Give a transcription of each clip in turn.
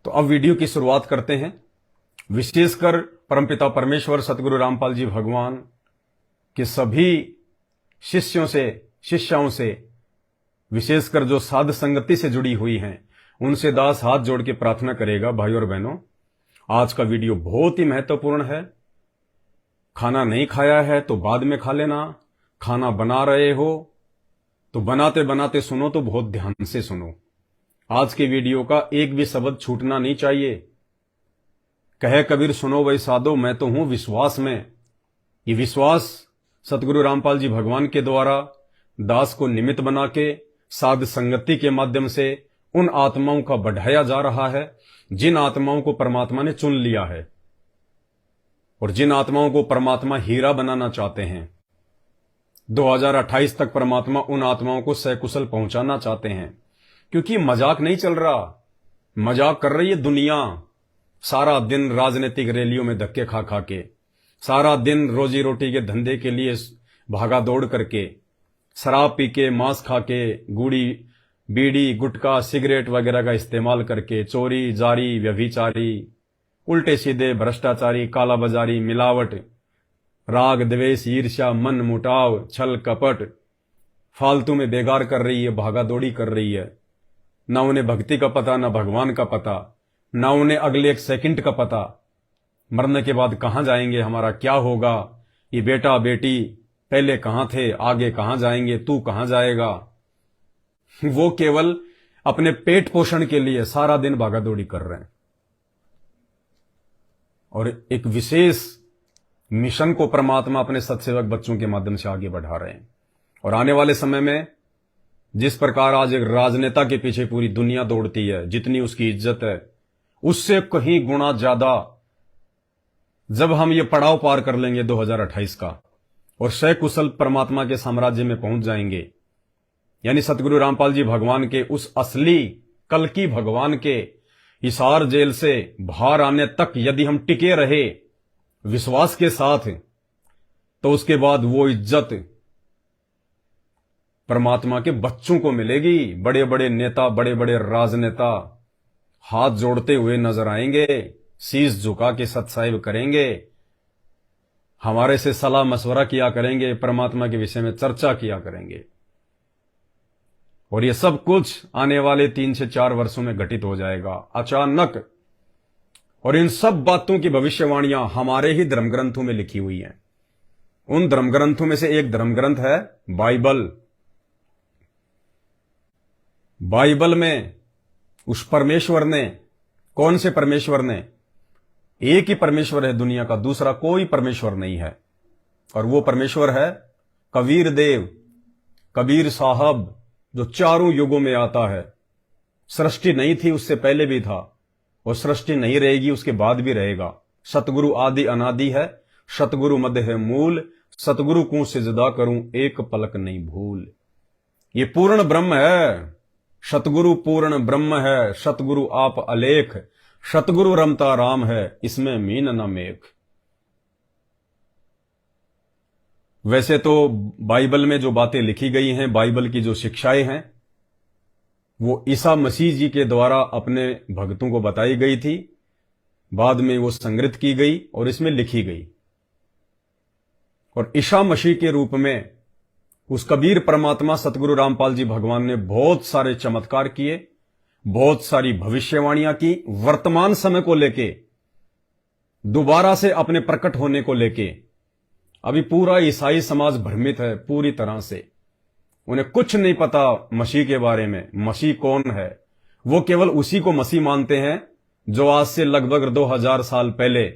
तो अब वीडियो की शुरुआत करते हैं। विशेषकर परमपिता परमेश्वर सतगुरु रामपाल जी भगवान के सभी शिष्याओं से विशेषकर जो साध संगति से जुड़ी हुई हैं, उनसे दास हाथ जोड़ के प्रार्थना करेगा। भाई और बहनों, आज का वीडियो बहुत ही महत्वपूर्ण है। खाना नहीं खाया है तो बाद में खा लेना, खाना बना रहे हो तो बनाते बनाते सुनो, तो बहुत ध्यान से सुनो। आज के वीडियो का एक भी शब्द छूटना नहीं चाहिए। कहे कबीर सुनो वही साधो, मैं तो हूं विश्वास में। ये विश्वास सतगुरु रामपाल जी भगवान के द्वारा दास को निमित्त बना के साध संगति के माध्यम से उन आत्माओं का बढ़ाया जा रहा है जिन आत्माओं को परमात्मा ने चुन लिया है और जिन आत्माओं को परमात्मा हीरा बनाना चाहते हैं। 2028 तक परमात्मा उन आत्माओं को सकुशल पहुंचाना चाहते हैं, क्योंकि मजाक नहीं चल रहा। मजाक कर रही है दुनिया। सारा दिन राजनीतिक रैलियों में धक्के खा खा के, सारा दिन रोजी रोटी के धंधे के लिए भागा दौड़ करके, शराब पी के, मांस खा के, गुड़ी बीड़ी गुटखा सिगरेट वगैरह का इस्तेमाल करके, चोरी जारी व्यभिचारी, उल्टे सीधे भ्रष्टाचारी, कालाबाजारी, मिलावट, राग द्वेष ईर्ष्या, मन मुटाव, छल कपट फालतू में बेगार कर रही है, भागा दौड़ी कर रही है। ना उन्हें भक्ति का पता, ना भगवान का पता, ना उन्हें अगले एक सेकंड का पता। मरने के बाद कहां जाएंगे, हमारा क्या होगा, ये बेटा बेटी पहले कहां थे, आगे कहां जाएंगे, तू कहां जाएगा। वो केवल अपने पेट पोषण के लिए सारा दिन भागा दौड़ी कर रहे हैं और एक विशेष मिशन को परमात्मा अपने सत्सेवक बच्चों के माध्यम से आगे बढ़ा रहे हैं। और आने वाले समय में जिस प्रकार आज एक राजनेता के पीछे पूरी दुनिया दौड़ती है, जितनी उसकी इज्जत है, उससे कहीं गुना ज्यादा जब हम ये पड़ाव पार कर लेंगे 2028 का और सकुशल परमात्मा के साम्राज्य में पहुंच जाएंगे, यानी सतगुरु रामपाल जी भगवान के उस असली कल्कि भगवान के हिसार जेल से बाहर आने तक यदि हम टिके रहे विश्वास के साथ, तो उसके बाद वो इज्जत परमात्मा के बच्चों को मिलेगी। बड़े बड़े नेता, बड़े बड़े राजनेता हाथ जोड़ते हुए नजर आएंगे, शीश झुका के सत्साहिब करेंगे, हमारे से सलाह मशवरा किया करेंगे, परमात्मा के विषय में चर्चा किया करेंगे। और ये सब कुछ आने वाले 3 से 4 वर्षों में घटित हो जाएगा अचानक। और इन सब बातों की भविष्यवाणियां हमारे ही धर्म ग्रंथों में लिखी हुई हैं। उन धर्म ग्रंथों में से एक धर्म ग्रंथ है बाइबल। बाइबल में उस परमेश्वर ने, कौन से परमेश्वर ने, एक ही परमेश्वर है दुनिया का, दूसरा कोई परमेश्वर नहीं है। और वो परमेश्वर है कबीर देव, कबीर साहब, जो चारों युगों में आता है। सृष्टि नहीं थी उससे पहले भी था और सृष्टि नहीं रहेगी उसके बाद भी रहेगा। सतगुरु आदि अनादि है, सतगुरु मध्य है मूल, सतगुरु को सिजदा करूं एक पलक नहीं भूल। ये पूर्ण ब्रह्म है, सतगुरु पूर्ण ब्रह्म है, सतगुरु आप अलेख, सतगुरु रमता राम है, इसमें मीन न मेख। वैसे तो बाइबल में जो बातें लिखी गई हैं, बाइबल की जो शिक्षाएं हैं, वो ईसा मसीह जी के द्वारा अपने भक्तों को बताई गई थी, बाद में वो संग्रहित की गई और इसमें लिखी गई। और ईसा मसीह के रूप में उस कबीर परमात्मा सतगुरु रामपाल जी भगवान ने बहुत सारे चमत्कार किए, बहुत सारी भविष्यवाणियां की, वर्तमान समय को लेके, दोबारा से अपने प्रकट होने को लेके। अभी पूरा ईसाई समाज भ्रमित है पूरी तरह से, उन्हें कुछ नहीं पता मसीह के बारे में। मसीह कौन है? वो केवल उसी को मसीह मानते हैं जो आज से लगभग 2000 साल पहले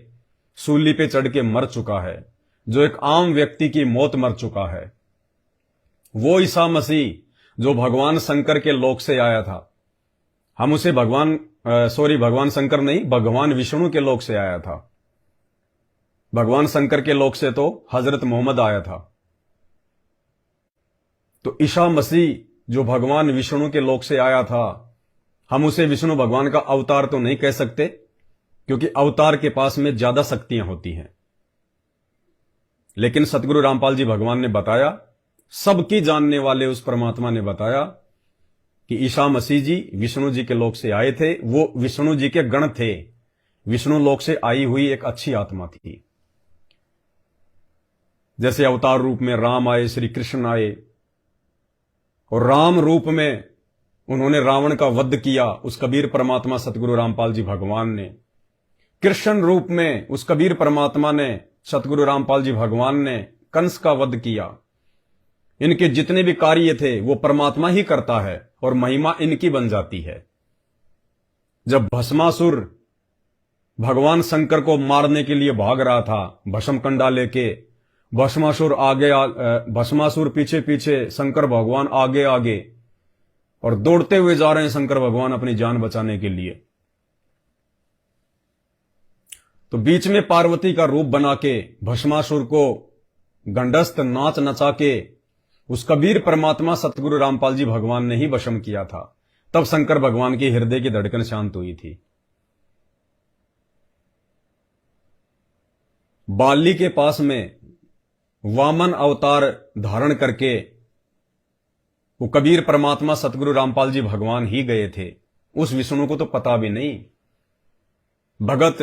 सूली पे चढ़ के मर चुका है, जो एक आम व्यक्ति की मौत मर चुका है। वो ईसा मसीह जो भगवान शंकर के लोक से आया था, हम उसे भगवान शंकर नहीं, भगवान विष्णु के लोक से आया था। भगवान शंकर के लोक से तो हजरत मोहम्मद आया था। तो ईसा मसीह जो भगवान विष्णु के लोक से आया था, हम उसे विष्णु भगवान का अवतार तो नहीं कह सकते, क्योंकि अवतार के पास में ज्यादा शक्तियां होती हैं। लेकिन सतगुरु रामपाल जी भगवान ने बताया, सबकी जानने वाले उस परमात्मा ने बताया कि ईसा मसीह जी विष्णु जी के लोक से आए थे। वो विष्णु जी के गण थे, विष्णु लोक से आई हुई एक अच्छी आत्मा थी। जैसे अवतार रूप में राम आए, श्री कृष्ण आए, और राम रूप में उन्होंने रावण का वध किया, उस कबीर परमात्मा सतगुरु रामपाल जी भगवान ने। कृष्ण रूप में उस कबीर परमात्मा ने, सतगुरु रामपाल जी भगवान ने कंस का वध किया। इनके जितने भी कार्य थे वो परमात्मा ही करता है और महिमा इनकी बन जाती है। जब भस्मासुर भगवान शंकर को मारने के लिए भाग रहा था, भस्म कंडा लेके, भस्मासुर पीछे पीछे, शंकर भगवान आगे आगे, और दौड़ते हुए जा रहे हैं शंकर भगवान अपनी जान बचाने के लिए। तो बीच में पार्वती का रूप बना के भस्मासुर को गंडस्त नाच नचा के उस कबीर परमात्मा सतगुरु रामपाल जी भगवान ने ही भस्म किया था। तब शंकर भगवान के हृदय की धड़कन शांत हुई थी। बाली के पास में वामन अवतार धारण करके वो कबीर परमात्मा सतगुरु रामपाल जी भगवान ही गए थे। उस विष्णु को तो पता भी नहीं। भगत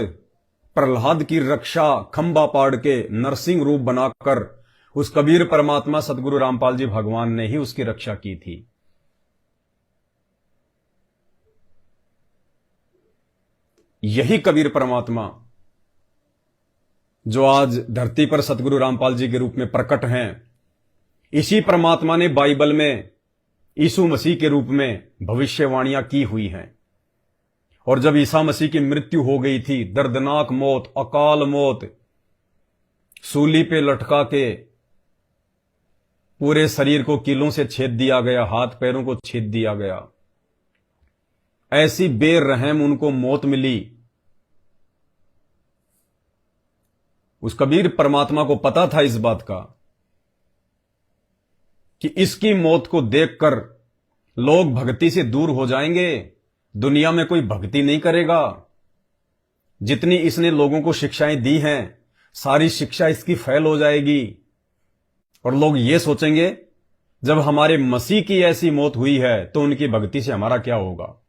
प्रहलाद की रक्षा खंबा पाड़ के नरसिंह रूप बनाकर उस कबीर परमात्मा सतगुरु रामपाल जी भगवान ने ही उसकी रक्षा की थी। यही कबीर परमात्मा जो आज धरती पर सतगुरु रामपाल जी के रूप में प्रकट हैं, इसी परमात्मा ने बाइबल में यीशु मसीह के रूप में भविष्यवाणियां की हुई हैं। और जब ईसा मसीह की मृत्यु हो गई थी, दर्दनाक मौत, अकाल मौत, सूली पे लटका के पूरे शरीर को कीलों से छेद दिया गया, हाथ पैरों को छेद दिया गया, ऐसी बेरहम उनको मौत मिली। उस कबीर परमात्मा को पता था इस बात का कि इसकी मौत को देखकर लोग भक्ति से दूर हो जाएंगे, दुनिया में कोई भक्ति नहीं करेगा। जितनी इसने लोगों को शिक्षाएं दी हैं, सारी शिक्षा इसकी फेल हो जाएगी, और लोग ये सोचेंगे जब हमारे मसीह की ऐसी मौत हुई है तो उनकी भक्ति से हमारा क्या होगा।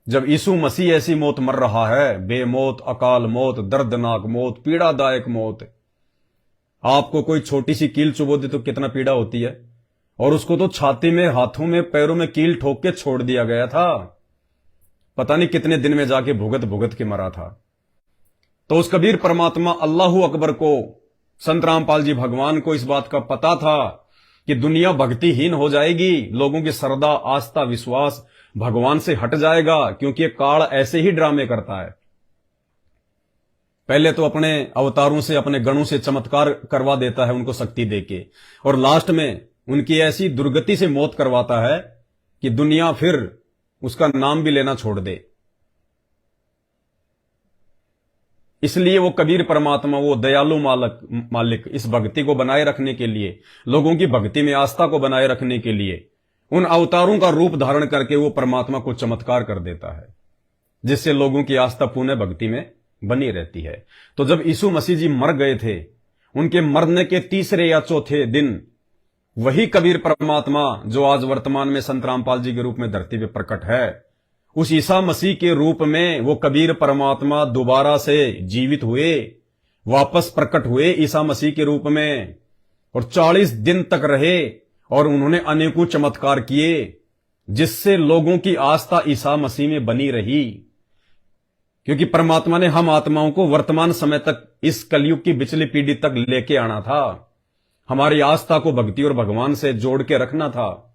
जब यीशु मसीह ऐसी मौत मर रहा है, बेमौत, अकाल मौत, दर्दनाक मौत, पीड़ादायक मौत, आपको कोई छोटी सी कील चुभो दे तो कितना पीड़ा होती है, और उसको तो छाती में, हाथों में, पैरों में कील ठोक के छोड़ दिया गया था। पता नहीं कितने दिन में जाके भुगत भुगत के मरा था। तो उस कबीर परमात्मा अल्लाहू अकबर को, संत रामपाल जी भगवान को इस बात का पता था कि दुनिया भक्तिहीन हो जाएगी, लोगों की श्रद्धा, आस्था, विश्वास भगवान से हट जाएगा, क्योंकि ये काल ऐसे ही ड्रामे करता है। पहले तो अपने अवतारों से, अपने गणों से चमत्कार करवा देता है उनको शक्ति देके, और लास्ट में उनकी ऐसी दुर्गति से मौत करवाता है कि दुनिया फिर उसका नाम भी लेना छोड़ दे। इसलिए वो कबीर परमात्मा, वो दयालु मालिक इस भक्ति को बनाए रखने के लिए, लोगों की भक्ति में आस्था को बनाए रखने के लिए उन अवतारों का रूप धारण करके वो परमात्मा को चमत्कार कर देता है, जिससे लोगों की आस्था पुण्य भक्ति में बनी रहती है। तो जब यीशु मसीह जी मर गए थे, उनके मरने के तीसरे या चौथे दिन वही कबीर परमात्मा जो आज वर्तमान में संत रामपाल जी के रूप में धरती पे प्रकट है, उस ईसा मसीह के रूप में वो कबीर परमात्मा दोबारा से जीवित हुए, वापस प्रकट हुए ईसा मसीह के रूप में, और 40 दिन तक रहे, और उन्होंने अनेकों चमत्कार किए, जिससे लोगों की आस्था ईसा मसीह में बनी रही। क्योंकि परमात्मा ने हम आत्माओं को वर्तमान समय तक, इस कलयुग की पिछली पीढ़ी तक लेके आना था, हमारी आस्था को भक्ति और भगवान से जोड़ के रखना था।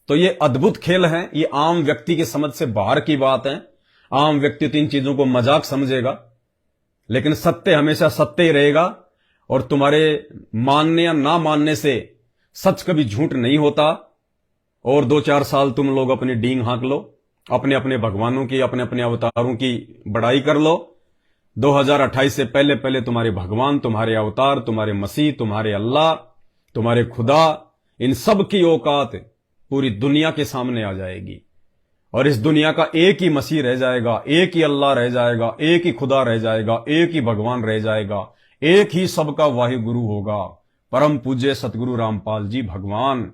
तो ये अद्भुत खेल है, ये आम व्यक्ति की समझ से बाहर की बात है। आम व्यक्ति तो इन चीजों को मजाक समझेगा, लेकिन सत्य हमेशा सत्य ही रहेगा, और तुम्हारे मानने या ना मानने से सच कभी झूठ नहीं होता। और 2-4 साल तुम लोग अपनी डींग हाँक लो, अपने अपने भगवानों की, अपने अपने अवतारों की बड़ाई कर लो। 2028 से पहले पहले तुम्हारे भगवान, तुम्हारे अवतार, तुम्हारे मसीह, तुम्हारे अल्लाह, तुम्हारे खुदा, इन सब की औकात पूरी दुनिया के सामने आ जाएगी, और इस दुनिया का एक ही मसीह रह जाएगा, एक ही अल्लाह रह जाएगा, एक ही खुदा रह जाएगा, एक ही भगवान रह जाएगा, एक ही सबका वाहिगुरु होगा, परम पूज्य सतगुरु रामपाल जी भगवान।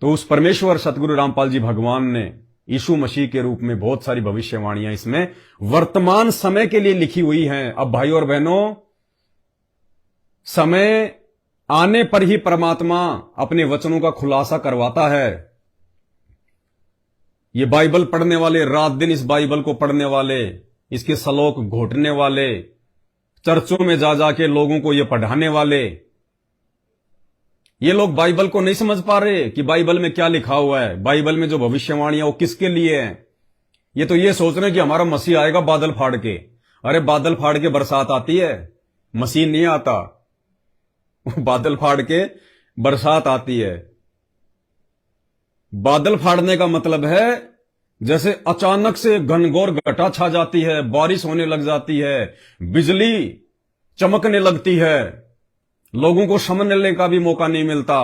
तो उस परमेश्वर सतगुरु रामपाल जी भगवान ने यीशु मसीह के रूप में बहुत सारी भविष्यवाणियां इसमें वर्तमान समय के लिए लिखी हुई हैं। अब भाई और बहनों, समय आने पर ही परमात्मा अपने वचनों का खुलासा करवाता है। ये बाइबल पढ़ने वाले, रात दिन इस बाइबल को पढ़ने वाले, इसके श्लोक घोटने वाले, चर्चों में जा जाके लोगों को ये पढ़ाने वाले, ये लोग बाइबल को नहीं समझ पा रहे कि बाइबल में क्या लिखा हुआ है, बाइबल में जो भविष्यवाणियां वो किसके लिए हैं। ये तो ये सोच रहे हैं कि हमारा मसीह आएगा बादल फाड़ के। अरे बादल फाड़ के बरसात आती है, मसीह नहीं आता। बादल फाड़ के बरसात आती है। बादल फाड़ने का मतलब है जैसे अचानक से घनघोर घटा छा जाती है, बारिश होने लग जाती है, बिजली चमकने लगती है, लोगों को समझने का भी मौका नहीं मिलता,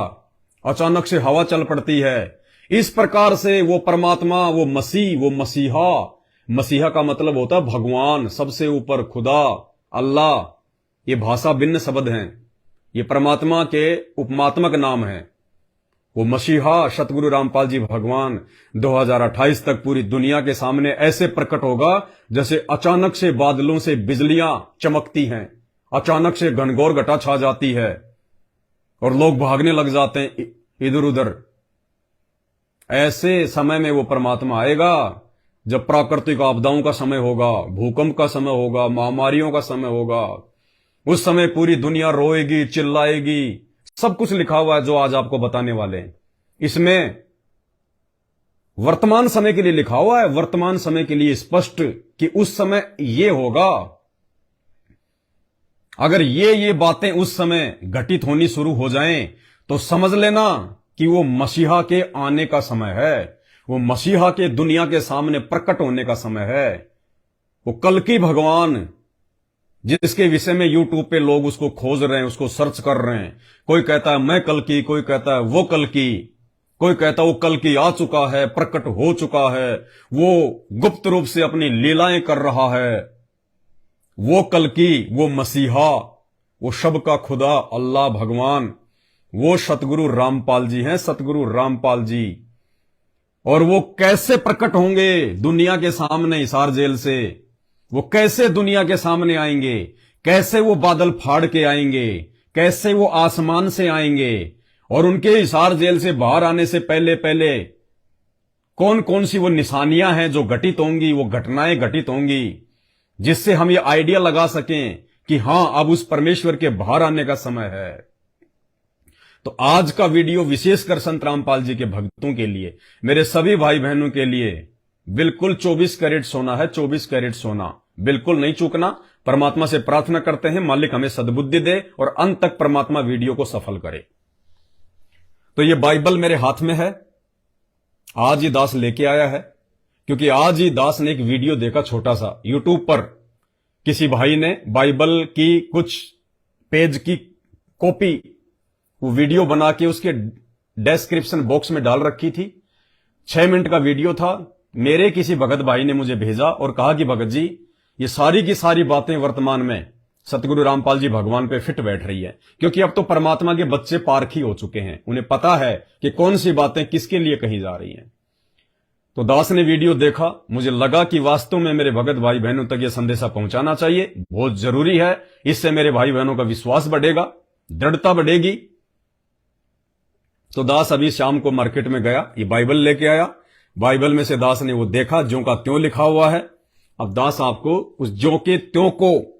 अचानक से हवा चल पड़ती है। इस प्रकार से वो परमात्मा, वो मसीह, वो मसीहा, मसीहा का मतलब होता है भगवान, सबसे ऊपर खुदा, अल्लाह। ये भाषा भिन्न शब्द हैं, ये परमात्मा के उपमात्मक नाम है। वो मसीहा सतगुरु रामपाल जी भगवान 2028 तक पूरी दुनिया के सामने ऐसे प्रकट होगा जैसे अचानक से बादलों से बिजलियां चमकती हैं, अचानक से घनघोर घटा छा जाती है और लोग भागने लग जाते हैं इधर उधर। ऐसे समय में वो परमात्मा आएगा जब प्राकृतिक आपदाओं का समय होगा, भूकंप का समय होगा, महामारियों का समय होगा। उस समय पूरी दुनिया रोएगी, चिल्लाएगी। सब कुछ लिखा हुआ है जो आज आपको बताने वाले हैं। इसमें वर्तमान समय के लिए लिखा हुआ है, वर्तमान समय के लिए स्पष्ट कि उस समय ये होगा। अगर ये बातें उस समय घटित होनी शुरू हो जाएं तो समझ लेना कि वो मसीहा के आने का समय है, वो मसीहा के दुनिया के सामने प्रकट होने का समय है। वो कल की भगवान जिसके विषय में यूट्यूब पे लोग उसको खोज रहे हैं, उसको सर्च कर रहे हैं। कोई कहता है मैं कल की, कोई कहता है वो कल की, कोई कहता है वो कल की आ चुका है, प्रकट हो चुका है, वो गुप्त रूप से अपनी लीलाएं कर रहा है। वो कल की, वो मसीहा, वो शब का खुदा अल्लाह भगवान, वो सतगुरु रामपाल जी हैं, सतगुरु रामपाल जी। और वो कैसे प्रकट होंगे दुनिया के सामने हिसार जेल से, वो कैसे दुनिया के सामने आएंगे, कैसे वो बादल फाड़ के आएंगे, कैसे वो आसमान से आएंगे, और उनके हिसार जेल से बाहर आने से पहले पहले कौन कौन सी वो निशानियां हैं जो घटित होंगी, वो घटनाएं घटित होंगी, जिससे हम ये आइडिया लगा सकें कि हां अब उस परमेश्वर के बाहर आने का समय है। तो आज का वीडियो विशेषकर संत रामपाल जी के भक्तों के लिए, मेरे सभी भाई बहनों के लिए बिल्कुल 24 कैरेट सोना है, 24 कैरेट सोना, बिल्कुल नहीं चूकना। परमात्मा से प्रार्थना करते हैं मालिक हमें सद्बुद्धि दे और अंत तक परमात्मा वीडियो को सफल करे। तो ये बाइबल मेरे हाथ में है, आज ही दास लेके आया है, क्योंकि आज ही दास ने एक वीडियो देखा छोटा सा यूट्यूब पर। किसी भाई ने बाइबल की कुछ पेज की कॉपी, वो वीडियो बना के उसके डिस्क्रिप्शन बॉक्स में डाल रखी थी। 6 मिनट का वीडियो था। मेरे किसी भगत भाई ने मुझे भेजा और कहा कि भगत जी ये सारी की सारी बातें वर्तमान में सतगुरु रामपाल जी भगवान पे फिट बैठ रही है, क्योंकि अब तो परमात्मा के बच्चे पारखी हो चुके हैं, उन्हें पता है कि कौन सी बातें किसके लिए कही जा रही हैं। तो दास ने वीडियो देखा, मुझे लगा कि वास्तव में मेरे भगत भाई बहनों तक यह संदेशा पहुंचाना चाहिए, बहुत जरूरी है। इससे मेरे भाई बहनों का विश्वास बढ़ेगा, दृढ़ता बढ़ेगी। तो दास अभी शाम को मार्केट में गया, ये बाइबल लेके आया। बाइबल में से दास ने वो देखा ज्यों का त्यों लिखा हुआ है। अब दास आपको उस ज्यों के त्यों को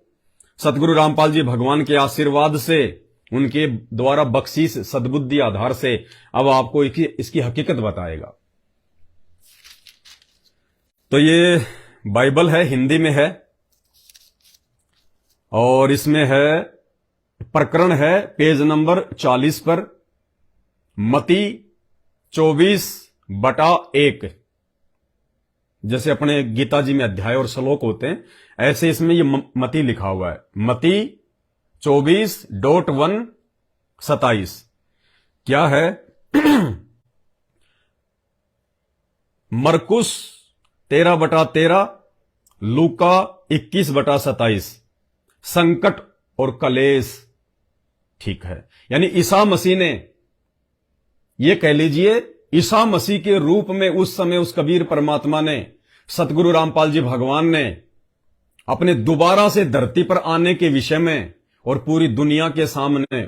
सतगुरु रामपाल जी भगवान के आशीर्वाद से, उनके द्वारा बख्शीश सद्बुद्धि आधार से अब आपको इसकी हकीकत बताएगा। तो ये बाइबल है, हिंदी में है और इसमें है, प्रकरण है पेज नंबर 40 पर, मती 24/1। जैसे अपने गीता जी में अध्याय और श्लोक होते हैं, ऐसे इसमें ये मती लिखा हुआ है। मती 24.1-27 क्या है? मरकुस 13/13, लूका 21/27। संकट और कलेश, ठीक है। यानी ईसा मसीह ने, ये कह लीजिए ईसा मसीह के रूप में उस समय उस कबीर परमात्मा ने, सतगुरु रामपाल जी भगवान ने अपने दोबारा से धरती पर आने के विषय में और पूरी दुनिया के सामने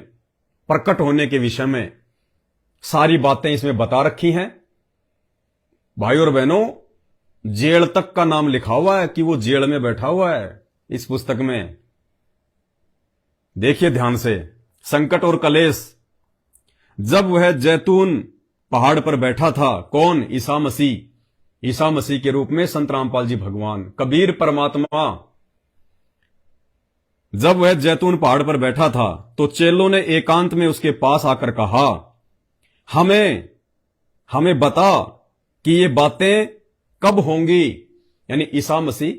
प्रकट होने के विषय में सारी बातें इसमें बता रखी हैं। भाई और बहनों, जेल तक का नाम लिखा हुआ है कि वो जेल में बैठा हुआ है इस पुस्तक में। देखिए ध्यान से, संकट और कलेश। जब वह जैतून पहाड़ पर बैठा था, कौन? ईसा मसीह। ईसा मसीह के रूप में संत रामपाल जी भगवान, कबीर परमात्मा। जब वह जैतून पहाड़ पर बैठा था तो चेलों ने एकांत में उसके पास आकर कहा, हमें बता कि ये बातें कब होंगी। यानी ईसा मसीह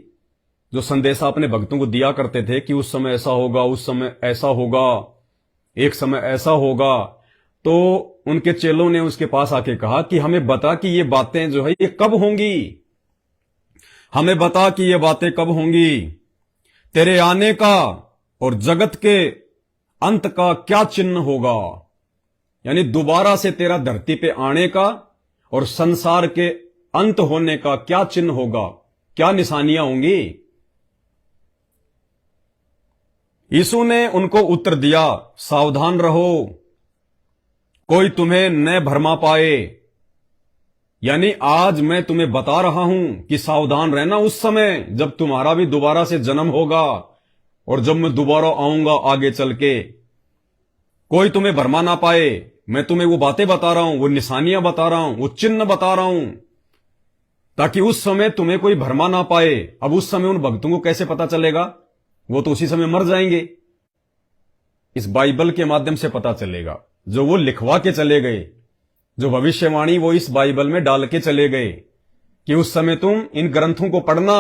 जो संदेशा अपने भक्तों को दिया करते थे कि उस समय ऐसा होगा, उस समय ऐसा होगा, एक समय ऐसा होगा, तो उनके चेलों ने उसके पास आके कहा कि हमें बता कि ये बातें जो है ये कब होंगी, हमें बता कि ये बातें कब होंगी। तेरे आने का और जगत के अंत का क्या चिन्ह होगा। यानी दोबारा से तेरा धरती पे आने का और संसार के अंत होने का क्या चिन्ह होगा, क्या निशानियां होंगी। यीशु ने उनको उत्तर दिया, सावधान रहो, कोई तुम्हें न भरमा पाए। यानी आज मैं तुम्हें बता रहा हूं कि सावधान रहना उस समय जब तुम्हारा भी दोबारा से जन्म होगा और जब मैं दोबारा आऊंगा आगे चल के, कोई तुम्हें भरमा ना पाए। मैं तुम्हें वो बातें बता रहा हूं, वो निशानियां बता रहा हूं, वो चिन्ह बता रहा हूं, ताकि उस समय तुम्हें कोई भरमा ना पाए। अब उस समय उन भक्तों को कैसे पता चलेगा? वो तो उसी समय मर जाएंगे। इस बाइबल के माध्यम से पता चलेगा, जो वो लिखवा के चले गए, जो भविष्यवाणी वो इस बाइबल में डाल के चले गए कि उस समय तुम इन ग्रंथों को पढ़ना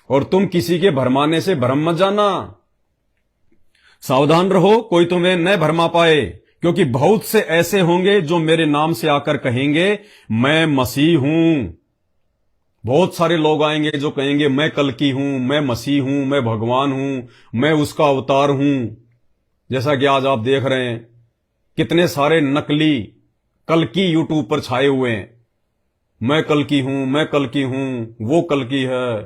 और तुम किसी के भरमाने से भरम मत जाना। सावधान रहो, कोई तुम्हें न भरमा पाए, क्योंकि बहुत से ऐसे होंगे जो मेरे नाम से आकर कहेंगे मैं मसीह हूं। बहुत सारे लोग आएंगे जो कहेंगे मैं कल्कि हूं, मैं मसीह हूं, मैं भगवान हूं, मैं उसका अवतार हूं। जैसा कि आज आप देख रहे हैं कितने सारे नकली कल्कि यूट्यूब पर छाए हुए हैं, मैं कल्कि हूं, मैं कल्कि हूं, वो कल्कि है।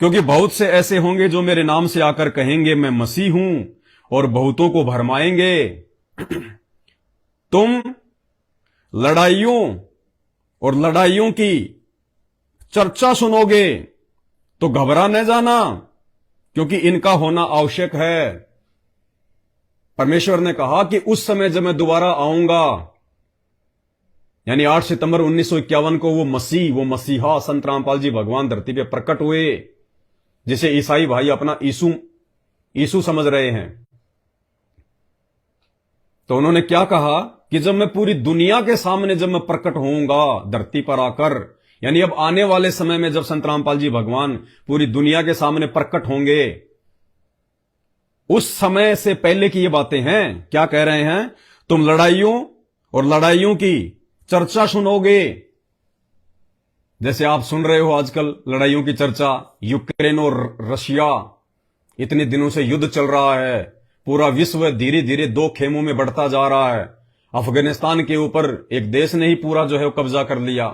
क्योंकि बहुत से ऐसे होंगे जो मेरे नाम से आकर कहेंगे मैं मसीह हूं और बहुतों को भरमाएंगे। तुम लड़ाइयों और लड़ाइयों की चर्चा सुनोगे तो घबरा न जाना, क्योंकि इनका होना आवश्यक है। परमेश्वर ने कहा कि उस समय जब मैं दोबारा आऊंगा, यानी 8 सितंबर 1951 को वो मसीहा संत रामपाल जी भगवान धरती पे प्रकट हुए, जिसे ईसाई भाई अपना यीशु समझ रहे हैं। तो उन्होंने क्या कहा कि जब मैं पूरी दुनिया के सामने जब मैं प्रकट होऊंगा धरती पर आकर, यानी अब आने वाले समय में जब संत रामपाल जी भगवान पूरी दुनिया के सामने प्रकट होंगे, उस समय से पहले की ये बातें हैं। क्या कह रहे हैं? तुम लड़ाइयों और लड़ाइयों की चर्चा सुनोगे। जैसे आप सुन रहे हो आजकल लड़ाइयों की चर्चा, यूक्रेन और रशिया, इतने दिनों से युद्ध चल रहा है, पूरा विश्व धीरे धीरे दो खेमों में बढ़ता जा रहा है। अफगानिस्तान के ऊपर एक देश ने ही पूरा जो है कब्जा कर लिया।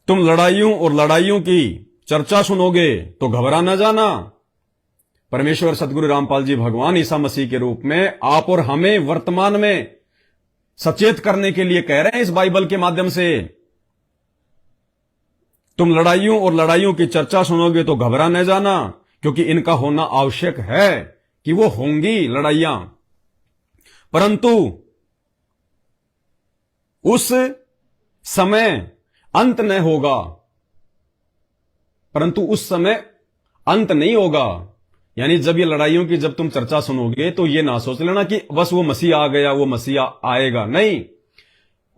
तुम लड़ाइयों और लड़ाइयों की चर्चा सुनोगे तो घबरा न जाना। परमेश्वर सतगुरु रामपाल जी भगवान ईसा मसीह के रूप में आप और हमें वर्तमान में सचेत करने के लिए कह रहे हैं इस बाइबल के माध्यम से। तुम लड़ाइयों और लड़ाइयों की चर्चा सुनोगे तो घबरा न जाना, क्योंकि इनका होना आवश्यक है कि वो होंगी लड़ाइयां, परंतु उस समय अंत न होगा। परंतु उस समय अंत नहीं होगा। यानी जब ये लड़ाइयों की जब तुम चर्चा सुनोगे तो ये ना सोच लेना कि बस वो मसीह आ गया, वो मसीह आएगा। नहीं,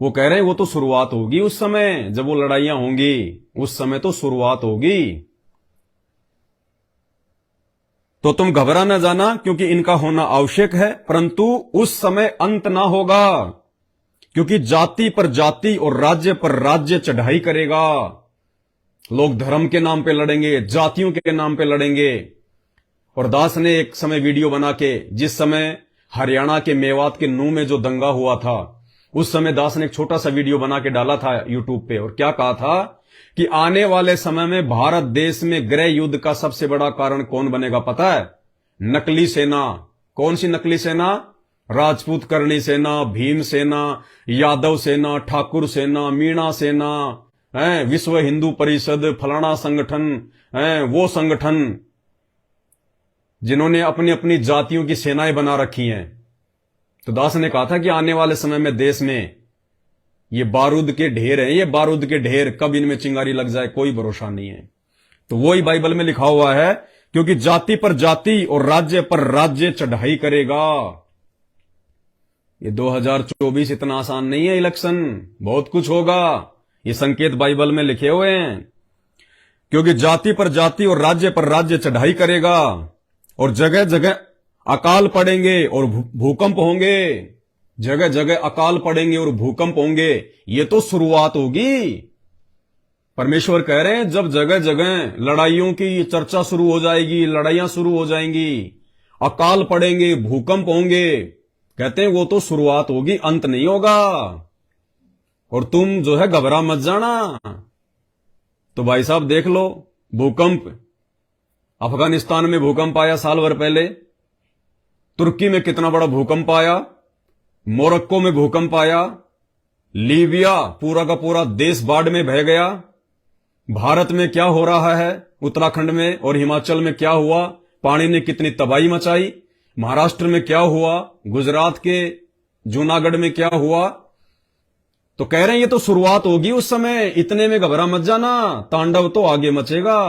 वो कह रहे हैं वो तो शुरुआत होगी उस समय जब वो लड़ाइयां होंगी, उस समय तो शुरुआत होगी। तो तुम घबरा न जाना, क्योंकि इनका होना आवश्यक है, परंतु उस समय अंत ना होगा, क्योंकि जाति पर जाति और राज्य पर राज्य चढ़ाई करेगा। लोग धर्म के नाम पे लड़ेंगे, जातियों के नाम पे लड़ेंगे। और दास ने एक समय वीडियो बना के, जिस समय हरियाणा के मेवात के नूह में जो दंगा हुआ था, उस समय दास ने एक छोटा सा वीडियो बना के डाला था यूट्यूब पे, और क्या कहा था कि आने वाले समय में भारत देश में गृह युद्ध का सबसे बड़ा कारण कौन बनेगा पता है? नकली सेना। कौन सी नकली सेना? राजपूत करणी सेना, भीम सेना, यादव सेना, ठाकुर सेना, मीणा सेना, विश्व हिंदू परिषद, फलाना संगठन, वो संगठन जिन्होंने अपनी अपनी जातियों की सेनाएं बना रखी हैं। तो दास ने कहा था कि आने वाले समय में देश में ये बारूद के ढेर हैं, ये बारूद के ढेर, कब इनमें चिंगारी लग जाए कोई भरोसा नहीं है। तो वही बाइबल में लिखा हुआ है, क्योंकि जाति पर जाति और राज्य पर राज्य चढ़ाई करेगा। ये 2024 इतना आसान नहीं है इलेक्शन, बहुत कुछ होगा। ये संकेत बाइबल में लिखे हुए हैं, क्योंकि जाति पर जाति और राज्य पर राज्य चढ़ाई करेगा, और जगह जगह अकाल पड़ेंगे और भूकंप होंगे। जगह जगह अकाल पड़ेंगे और भूकंप होंगे। ये तो शुरुआत होगी। परमेश्वर कह रहे हैं जब जगह जगह लड़ाइयों की चर्चा शुरू हो जाएगी, लड़ाइयां शुरू हो जाएंगी, अकाल पड़ेंगे, भूकंप होंगे, कहते हैं वो तो शुरुआत होगी, अंत नहीं होगा। और तुम जो है घबरा मत जाना। तो भाई साहब देख लो, भूकंप अफगानिस्तान में भूकंप आया साल भर पहले, तुर्की में कितना बड़ा भूकंप आया, मोरक्को में भूकंप आया, लीबिया पूरा का पूरा देश बाढ़ में बह गया। भारत में क्या हो रहा है, उत्तराखंड में और हिमाचल में क्या हुआ, पानी ने कितनी तबाही मचाई। महाराष्ट्र में क्या हुआ, गुजरात के जूनागढ़ में क्या हुआ। तो कह रहे हैं ये तो शुरुआत होगी उस समय, इतने में घबरा मत जाना, तांडव तो आगे मचेगा।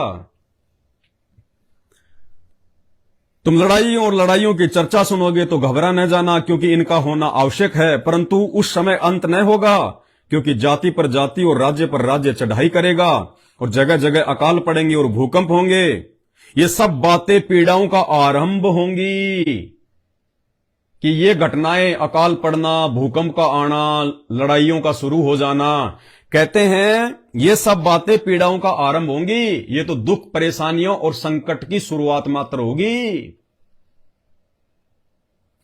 तुम लड़ाइयों और लड़ाइयों की चर्चा सुनोगे तो घबरा न जाना, क्योंकि इनका होना आवश्यक है, परंतु उस समय अंत न होगा, क्योंकि जाति पर जाति और राज्य पर राज्य चढ़ाई करेगा, और जगह जगह अकाल पड़ेंगे और भूकंप होंगे। ये सब बातें पीड़ाओं का आरंभ होंगी, कि ये घटनाएं, अकाल पड़ना, भूकंप का आना, लड़ाइयों का शुरू हो जाना, कहते हैं ये सब बातें पीड़ाओं का आरंभ होंगी। ये तो दुख, परेशानियों और संकट की शुरुआत मात्र होगी।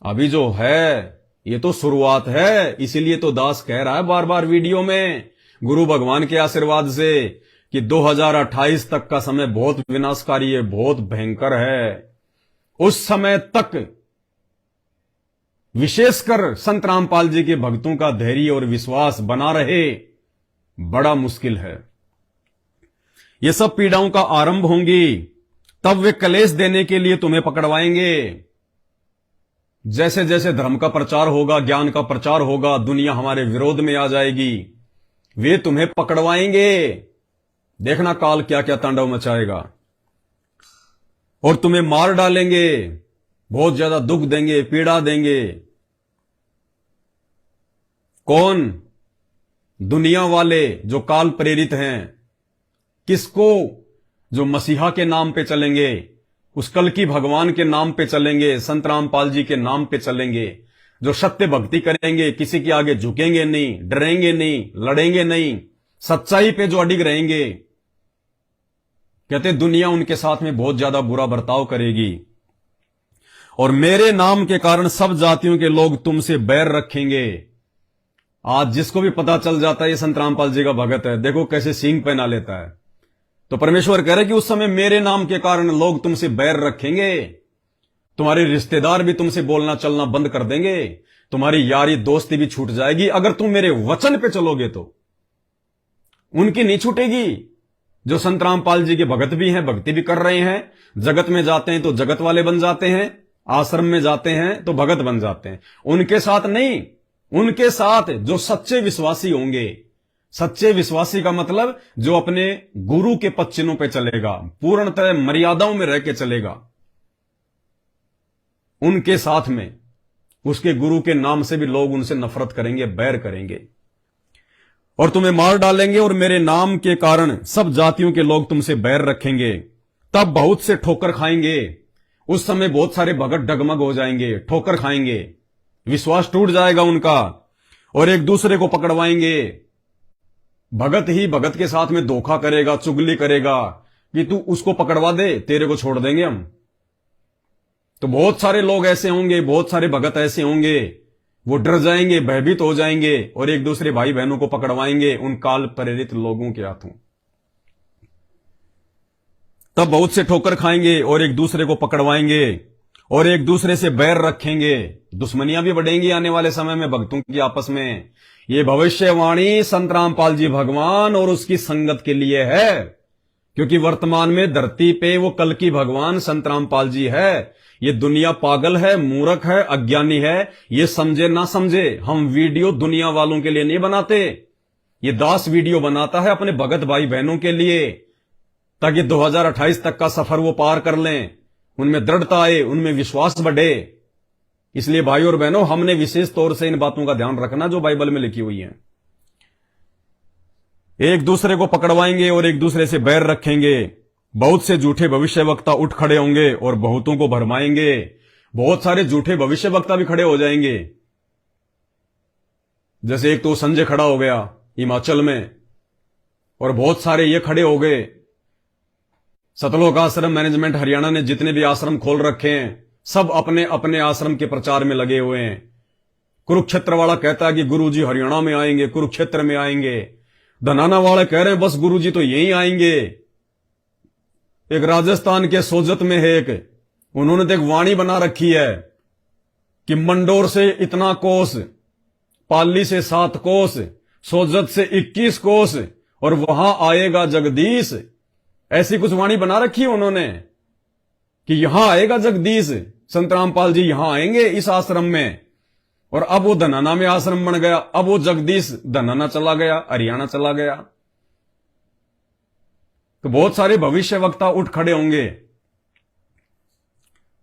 अभी जो है ये तो शुरुआत है। इसीलिए तो दास कह रहा है बार बार वीडियो में, गुरु भगवान के आशीर्वाद से, कि 2028 तक का समय बहुत विनाशकारी है, बहुत भयंकर है। उस समय तक विशेषकर संत रामपाल जी के भक्तों का धैर्य और विश्वास बना रहे, बड़ा मुश्किल है। ये सब पीड़ाओं का आरंभ होंगी, तब वे कलेश देने के लिए तुम्हें पकड़वाएंगे। जैसे जैसे धर्म का प्रचार होगा, ज्ञान का प्रचार होगा, दुनिया हमारे विरोध में आ जाएगी, वे तुम्हें पकड़वाएंगे। देखना काल क्या क्या तांडव मचाएगा, और तुम्हें मार डालेंगे, बहुत ज्यादा दुख देंगे, पीड़ा देंगे। कौन? दुनिया वाले जो काल प्रेरित हैं। किसको? जो मसीहा के नाम पे चलेंगे, उस कल की भगवान के नाम पे चलेंगे, संत रामपाल जी के नाम पे चलेंगे, जो सत्य भक्ति करेंगे, किसी के आगे झुकेंगे नहीं, डरेंगे नहीं, लड़ेंगे नहीं, सच्चाई पे जो अडिग रहेंगे। कहते दुनिया उनके साथ में बहुत ज्यादा बुरा बर्ताव करेगी, और मेरे नाम के कारण सब जातियों के लोग तुमसे बैर रखेंगे। आज जिसको भी पता चल जाता है ये संत रामपाल जी का भगत है, देखो कैसे सींग पहना लेता है। तो परमेश्वर कह रहे कि उस समय मेरे नाम के कारण लोग तुमसे बैर रखेंगे, तुम्हारे रिश्तेदार भी तुमसे बोलना चलना बंद कर देंगे, तुम्हारी यारी दोस्ती भी छूट जाएगी। अगर तुम मेरे वचन पे चलोगे तो उनकी नहीं छूटेगी। जो संत रामपाल जी के भगत भी हैं, भक्ति भी कर रहे हैं, जगत में जाते हैं तो जगत वाले बन जाते हैं, आश्रम में जाते हैं तो भगत बन जाते हैं। उनके साथ नहीं, उनके साथ जो सच्चे विश्वासी होंगे। सच्चे विश्वासी का मतलब जो अपने गुरु के पद चिन्हों पे चलेगा, पूर्णतः मर्यादाओं में रह के चलेगा, उनके साथ में, उसके गुरु के नाम से भी लोग उनसे नफरत करेंगे, बैर करेंगे, और तुम्हें मार डालेंगे, और मेरे नाम के कारण सब जातियों के लोग तुमसे बैर रखेंगे। तब बहुत से ठोकर खाएंगे। उस समय बहुत सारे भगत डगमग हो जाएंगे, ठोकर खाएंगे, विश्वास टूट जाएगा उनका, और एक दूसरे को पकड़वाएंगे। भगत ही भगत के साथ में धोखा करेगा, चुगली करेगा कि तू उसको पकड़वा दे, तेरे को छोड़ देंगे हम। तो बहुत सारे लोग ऐसे होंगे, बहुत सारे भगत ऐसे होंगे, वो डर जाएंगे, भयभीत हो जाएंगे और एक दूसरे भाई बहनों को पकड़वाएंगे उन काल प्रेरित लोगों के हाथों। तब बहुत से ठोकर खाएंगे और एक दूसरे को पकड़वाएंगे और एक दूसरे से बैर रखेंगे। दुश्मनियां भी बढ़ेंगी आने वाले समय में भक्तों की आपस में। ये भविष्यवाणी संत रामपाल जी भगवान और उसकी संगत के लिए है, क्योंकि वर्तमान में धरती पे वो कल की भगवान संत रामपाल जी है। ये दुनिया पागल है, मूर्ख है, अज्ञानी है, ये समझे ना समझे। हम वीडियो दुनिया वालों के लिए नहीं बनाते, ये दास वीडियो बनाता है अपने भगत भाई बहनों के लिए, ताकि 2028 तक का सफर वो पार कर लें, उनमें दृढ़ता आए, उनमें विश्वास बढ़े। इसलिए भाई और बहनों, हमने विशेष तौर से इन बातों का ध्यान रखना जो बाइबल में लिखी हुई है। एक दूसरे को पकड़वाएंगे और एक दूसरे से बैर रखेंगे। बहुत से झूठे भविष्यवक्ता उठ खड़े होंगे और बहुतों को भरमाएंगे। बहुत सारे झूठे भविष्यवक्ता भी खड़े हो जाएंगे। जैसे एक तो संजय खड़ा हो गया हिमाचल में, और बहुत सारे ये खड़े हो गए। सतलोक आश्रम मैनेजमेंट हरियाणा ने जितने भी आश्रम खोल रखे हैं, सब अपने अपने आश्रम के प्रचार में लगे हुए हैं। कुरुक्षेत्र वाला कहता है कि गुरुजी हरियाणा में आएंगे, कुरुक्षेत्र में आएंगे। धनाना वाले कह रहे हैं बस गुरुजी तो यहीं आएंगे। एक राजस्थान के सोजत में है एक, उन्होंने तो एक वाणी बना रखी है कि मंडोर से इतना कोस, पाली से 7 कोस, सोजत से 21 कोस, और वहां आएगा जगदीश। ऐसी कुछ वाणी बना रखी है उन्होंने कि यहां आएगा जगदीश, संत रामपाल जी यहां आएंगे इस आश्रम में। और अब वो धनाना में आश्रम बन गया, अब वो जगदीश धनाना चला गया, हरियाणा चला गया। तो बहुत सारे भविष्यवक्ता उठ खड़े होंगे,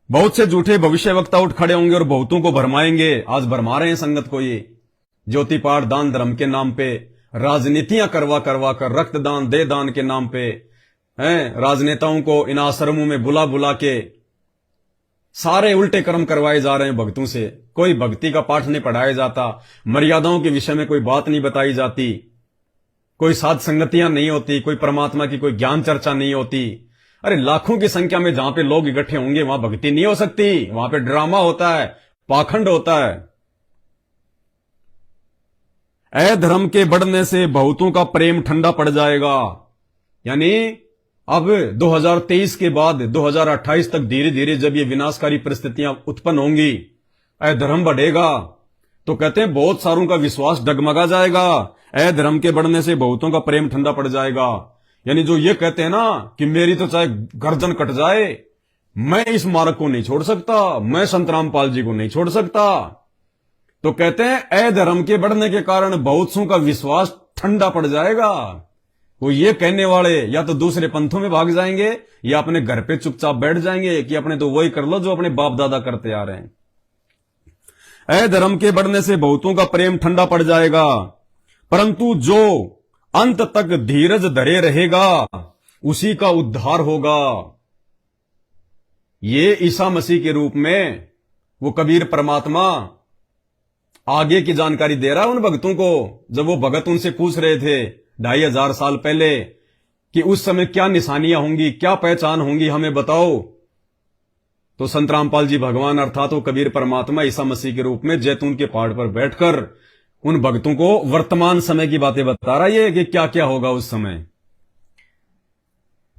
बहुत से झूठे भविष्यवक्ता उठ खड़े होंगे और बहुतों को भरमाएंगे। आज भरमा रहे हैं संगत को ये ज्योति पाठ दान धर्म के नाम पे, राजनीतियां करवा करवा कर, रक्तदान दे दान के नाम पे हैं, राजनेताओं को इन आश्रमों में बुला बुला के सारे उल्टे कर्म करवाए जा रहे हैं भक्तों से। कोई भक्ति का पाठ नहीं पढ़ाया जाता, मर्यादाओं के विषय में कोई बात नहीं बताई जाती, कोई साध संगतियां नहीं होती, कोई परमात्मा की कोई ज्ञान चर्चा नहीं होती। अरे लाखों की संख्या में जहां पे लोग इकट्ठे होंगे वहां भक्ति नहीं हो सकती, वहां पे ड्रामा होता है, पाखंड होता है। अधर्म के बढ़ने से बहुतों का प्रेम ठंडा पड़ जाएगा। यानी अब 2023 के बाद 2028 तक धीरे धीरे जब ये विनाशकारी परिस्थितियां उत्पन्न होंगी, अधर्म बढ़ेगा, तो कहते हैं बहुत सारों का विश्वास डगमगा जाएगा। अधर्म के बढ़ने से बहुतों का प्रेम ठंडा पड़ जाएगा। यानी जो ये कहते हैं ना कि मेरी तो चाहे गर्दन कट जाए, मैं इस मार्ग को नहीं छोड़ सकता, मैं संत रामपाल जी को नहीं छोड़ सकता, तो कहते हैं अधर्म के बढ़ने के कारण बहुत सौ का विश्वास ठंडा पड़ जाएगा। वो ये कहने वाले या तो दूसरे पंथों में भाग जाएंगे या अपने घर पे चुपचाप बैठ जाएंगे कि अपने तो वही कर लो जो अपने बाप दादा करते आ रहे हैं। अधर्म के बढ़ने से बहुतों का प्रेम ठंडा पड़ जाएगा, परंतु जो अंत तक धीरज धरे रहेगा उसी का उद्धार होगा। ये ईसा मसीह के रूप में वो कबीर परमात्मा आगे की जानकारी दे रहा है उन भक्तों को। जब वो भगत उनसे पूछ रहे थे 2500 साल पहले कि उस समय क्या निशानियां होंगी, क्या पहचान होंगी, हमें बताओ, तो संत रामपाल जी भगवान अर्थात वो कबीर परमात्मा ईसा मसीह के रूप में जैतून के पहाड़ पर बैठकर उन भक्तों को वर्तमान समय की बातें बता रहा है कि क्या क्या होगा उस समय।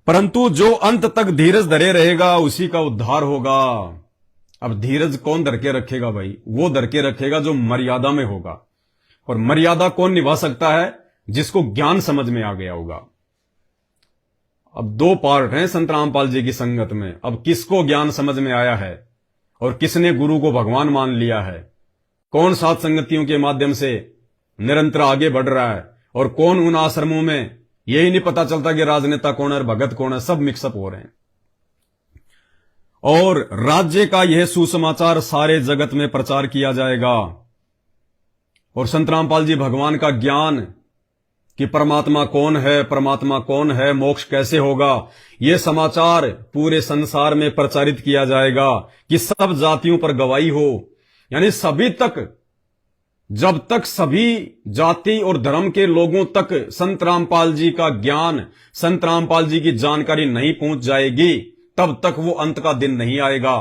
परंतु जो अंत तक धीरज धरे रहेगा उसी का उद्धार होगा। अब धीरज कौन धर के रखेगा भाई? वो धर के रखेगा जो मर्यादा में होगा। और मर्यादा कौन निभा सकता है? जिसको ज्ञान समझ में आ गया होगा। अब 2 पार्ट हैं संत रामपाल जी की संगत में। अब किसको ज्ञान समझ में आया है और किसने गुरु को भगवान मान लिया है, कौन सात संगतियों के माध्यम से निरंतर आगे बढ़ रहा है और कौन उन आश्रमों में यही नहीं पता चलता कि राजनेता कौन है, भगत कौन है, सब मिक्सअप हो रहे हैं। और राज्य का यह सुसमाचार सारे जगत में प्रचार किया जाएगा। और संत रामपाल जी भगवान का ज्ञान कि परमात्मा कौन है, परमात्मा कौन है, मोक्ष कैसे होगा, यह समाचार पूरे संसार में प्रचारित किया जाएगा कि सब जातियों पर गवाही हो। यानी सभी तक, जब तक सभी जाति और धर्म के लोगों तक संत रामपाल जी का ज्ञान, संत रामपाल जी की जानकारी नहीं पहुंच जाएगी, तब तक वो अंत का दिन नहीं आएगा।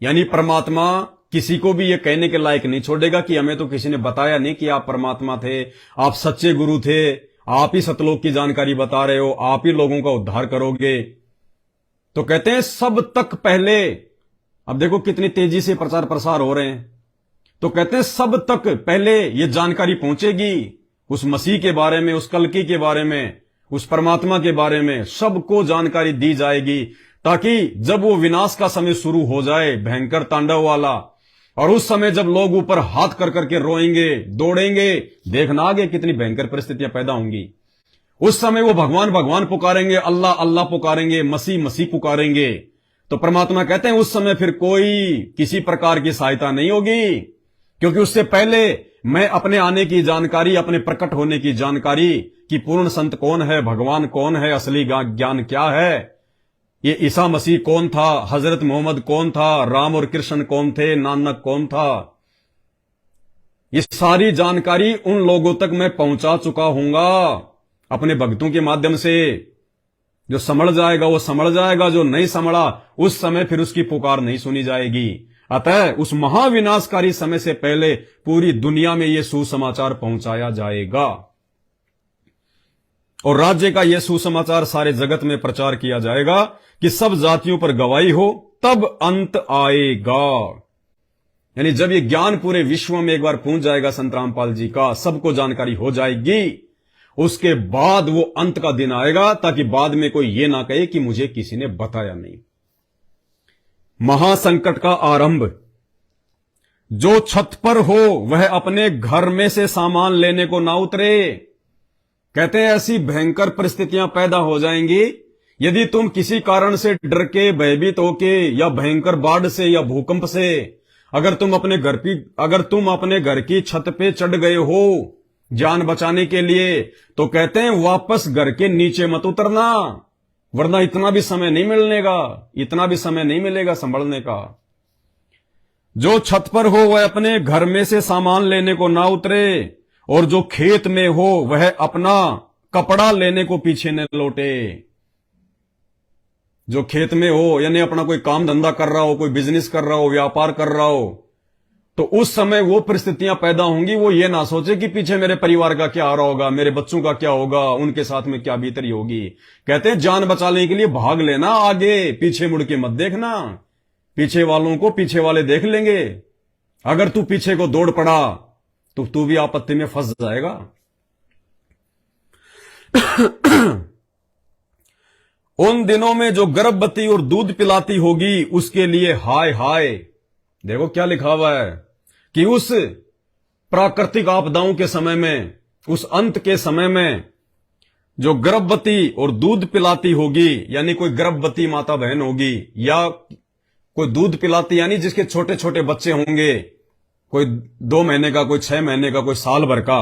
यानी परमात्मा किसी को भी ये कहने के लायक नहीं छोड़ेगा कि हमें तो किसी ने बताया नहीं कि आप परमात्मा थे, आप सच्चे गुरु थे, आप ही सतलोक की जानकारी बता रहे हो, आप ही लोगों का उद्धार करोगे। तो कहते हैं सब तक पहले, अब देखो कितनी तेजी से प्रचार प्रसार हो रहे हैं, तो कहते हैं सब तक पहले ये जानकारी पहुंचेगी उस मसीह के बारे में, उस कल्कि के बारे में, उस परमात्मा के बारे में सबको जानकारी दी जाएगी, ताकि जब वो विनाश का समय शुरू हो जाए, भयंकर तांडव वाला, और उस समय जब लोग ऊपर हाथ कर करके रोएंगे, दौड़ेंगे, देखना आगे कितनी भयंकर परिस्थितियां पैदा होंगी। उस समय वो भगवान भगवान पुकारेंगे, अल्लाह अल्लाह पुकारेंगे, मसीह मसीह पुकारेंगे। तो परमात्मा कहते हैं उस समय फिर कोई किसी प्रकार की सहायता नहीं होगी, क्योंकि उससे पहले मैं अपने आने की जानकारी, अपने प्रकट होने की जानकारी कि पूर्ण संत कौन है, भगवान कौन है, असली ज्ञान क्या है, ये ईसा मसीह कौन था, हजरत मोहम्मद कौन था, राम और कृष्ण कौन थे, नानक कौन था, ये सारी जानकारी उन लोगों तक मैं पहुंचा चुका हूंगा अपने भक्तों के माध्यम से। जो समझ जाएगा वो समझ जाएगा, जो नहीं समझा उस समय फिर उसकी पुकार नहीं सुनी जाएगी। अतः उस महाविनाशकारी समय से पहले पूरी दुनिया में यह सुसमाचार पहुंचाया जाएगा और राज्य का यह सुसमाचार सारे जगत में प्रचार किया जाएगा कि सब जातियों पर गवाही हो, तब अंत आएगा। यानी जब ये ज्ञान पूरे विश्व में एक बार पहुंच जाएगा संत रामपाल जी का, सबको जानकारी हो जाएगी, उसके बाद वो अंत का दिन आएगा, ताकि बाद में कोई ये ना कहे कि मुझे किसी ने बताया नहीं। महासंकट का आरंभ। जो छत पर हो वह अपने घर में से सामान लेने को ना उतरे। कहते हैं ऐसी भयंकर परिस्थितियां पैदा हो जाएंगी, यदि तुम किसी कारण से डर के, भयभीत होके, या भयंकर बाढ़ से या भूकंप से अगर तुम अपने घर की छत पे चढ़ गए हो जान बचाने के लिए, तो कहते हैं वापस घर के नीचे मत उतरना, वरना इतना भी समय नहीं मिलेगा संभलने का। जो छत पर हो वह अपने घर में से सामान लेने को ना उतरे, और जो खेत में हो वह अपना कपड़ा लेने को पीछे न लौटे। जो खेत में हो यानी अपना कोई काम धंधा कर रहा हो, कोई बिजनेस कर रहा हो, व्यापार कर रहा हो, तो उस समय वो परिस्थितियां पैदा होंगी, वो ये ना सोचे कि पीछे मेरे परिवार का क्या आ रहा होगा, मेरे बच्चों का क्या होगा, उनके साथ में क्या बीतरी होगी। कहते हैं जान बचाने के लिए भाग लेना आगे, पीछे मुड़ के मत देखना। पीछे वालों को पीछे वाले देख लेंगे। अगर तू पीछे को दौड़ पड़ा तो तू भी आपत्ति में फंस जाएगा। उन दिनों में जो गर्भवती और दूध पिलाती होगी उसके लिए हाय हाय। देखो क्या लिखा हुआ है कि उस प्राकृतिक आपदाओं के समय में, उस अंत के समय में जो गर्भवती और दूध पिलाती होगी, यानी कोई गर्भवती माता बहन होगी, या कोई दूध पिलाती यानी जिसके छोटे छोटे बच्चे होंगे, कोई 2 महीने का, कोई 6 महीने का, कोई साल भर का,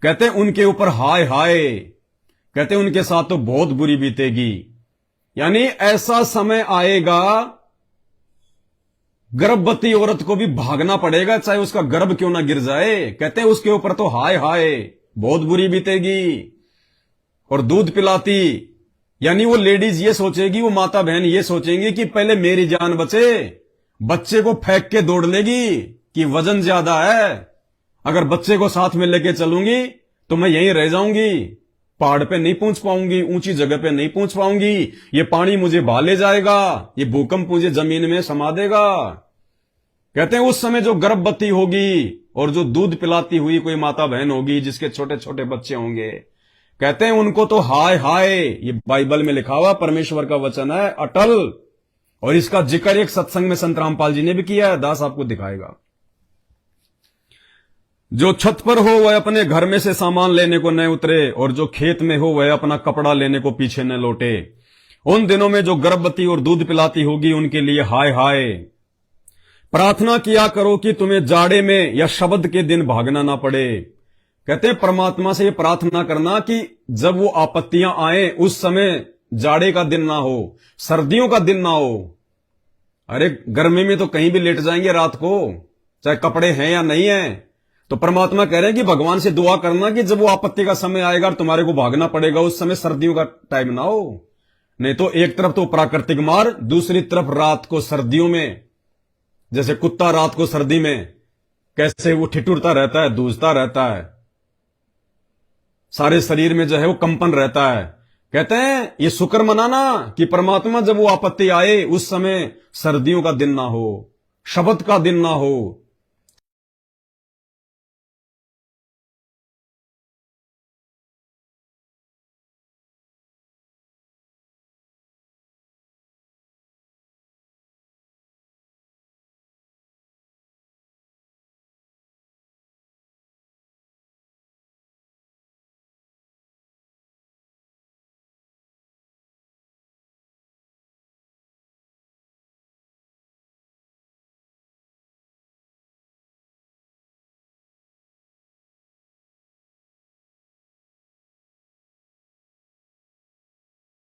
कहते हैं उनके ऊपर हाय हाय। कहते हैं उनके साथ तो बहुत बुरी बीतेगी। यानी ऐसा समय आएगा गर्भवती औरत को भी भागना पड़ेगा, चाहे उसका गर्भ क्यों ना गिर जाए। कहते हैं उसके ऊपर तो हाय हाय बहुत बुरी बीतेगी। और दूध पिलाती यानी वो लेडीज ये सोचेगी, वो माता बहन ये सोचेंगी कि पहले मेरी जान बचे, बच्चे को फेंक के दौड़ लेगी कि वजन ज्यादा है, अगर बच्चे को साथ में लेके चलूंगी तो मैं यहीं रह जाऊंगी, पहाड़ पे नहीं पहुंच पाऊंगी, ऊंची जगह पे नहीं पहुंच पाऊंगी, ये पानी मुझे बहा ले जाएगा, ये भूकंप मुझे जमीन में समा देगा। कहते हैं उस समय जो गर्भवती होगी और जो दूध पिलाती हुई कोई माता बहन होगी जिसके छोटे छोटे बच्चे होंगे, कहते हैं उनको तो हाय हाय। ये बाइबल में लिखा हुआ परमेश्वर का वचन है अटल, और इसका जिक्र एक सत्संग में संत रामपाल जी ने भी किया है, दास आपको दिखाएगा। जो छत पर हो वह अपने घर में से सामान लेने को न उतरे, और जो खेत में हो वह अपना कपड़ा लेने को पीछे न लौटे। उन दिनों में जो गर्भवती और दूध पिलाती होगी उनके लिए हाय हाय। प्रार्थना किया करो कि तुम्हें जाड़े में या शबद के दिन भागना ना पड़े। कहते हैं परमात्मा से ये प्रार्थना करना कि जब वो आपत्तियां आए उस समय जाड़े का दिन ना हो, सर्दियों का दिन ना हो। अरे गर्मी में तो कहीं भी लेट जाएंगे रात को, चाहे कपड़े हैं या नहीं है। तो परमात्मा कह रहे हैं कि भगवान से दुआ करना कि जब वो आपत्ति का समय आएगा और तुम्हारे को भागना पड़ेगा उस समय सर्दियों का टाइम ना हो। नहीं तो एक तरफ तो प्राकृतिक मार, दूसरी तरफ रात को सर्दियों में जैसे कुत्ता रात को सर्दी में कैसे वो ठिठुरता रहता है, दूझता रहता है, सारे शरीर में जो है वो कंपन रहता है। कहते हैं ये शुक्र मनाना कि परमात्मा जब वो आपत्ति आए उस समय सर्दियों का दिन ना हो, शबत का दिन ना हो,